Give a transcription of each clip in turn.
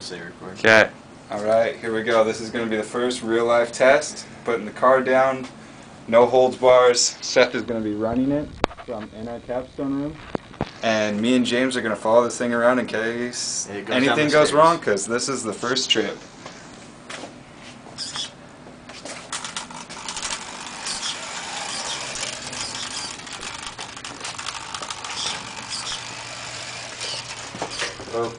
say record. Okay. Alright, here we go. This is going to be the first real life test. Putting the car down, no holds bars. Seth is going to be running it from in our capstone room. And me and James are going to follow this thing around in case anything goes wrong, because this is the first trip. Oh.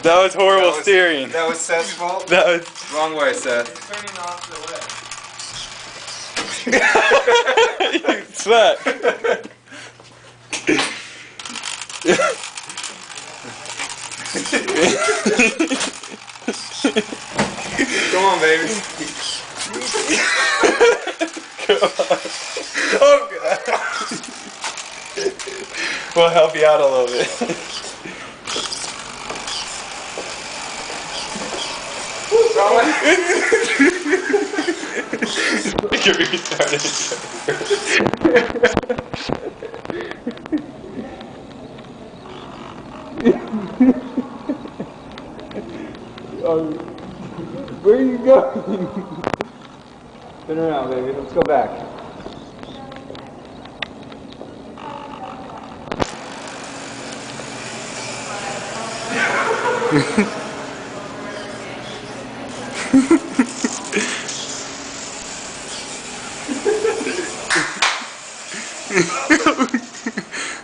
That was horrible steering. That was Seth's fault? That was wrong way, Seth. He's turning off the way. You sweat. Come on, baby. Come on. Oh, God. We'll help you out a little bit. Get restarted. Where are you going? Turn around, baby. Let's go back.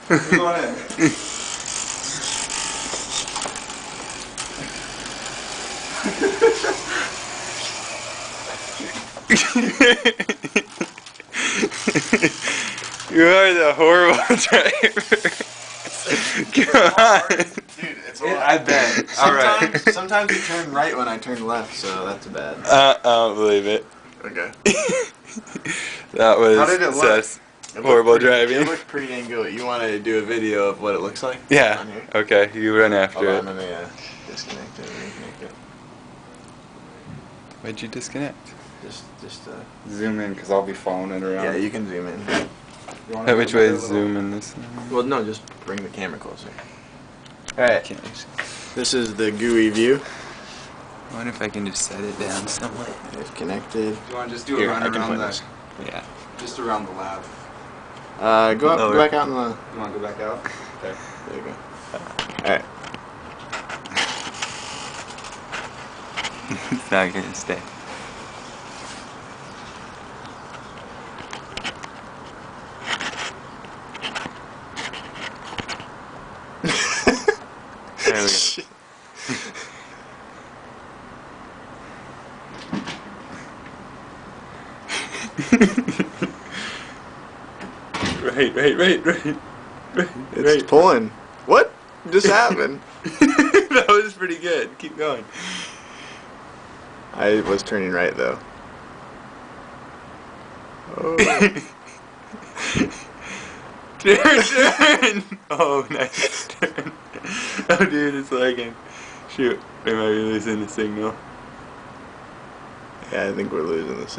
Come on in. You are the horrible driver. Come on. Dude, it's all I bet. Alright. Sometimes you turn right when I turn left, so that's bad. I don't believe it. Okay. That was How did it look? Seth's horrible driving. It looked pretty dang good. You want to do a video of what it looks like? Yeah. On here? Okay, you run after Hold it. on, let me disconnect it and reconnect it. Why'd you disconnect? Just Zoom in, because I'll be following it around. yeah, you can zoom in. Which way is zoom in this? Well, no, just bring the camera closer. I Alright, can't actually. this is the GUI view. I wonder if I can just set it down somewhere. It's connected. You want to just do a Here, run I can around point the, this. Yeah. just around the lab. Go up, Lower. go back out in the. You want to go back out? Okay. There you go. Alright. It's not gonna stay. There we go. Right. It's pulling. What just happened? That was pretty good. Keep going. I was turning right though. Oh. Turn! Oh, nice turn. Oh, dude, it's lagging. Shoot, we might be losing the signal. Yeah, I think we're losing this.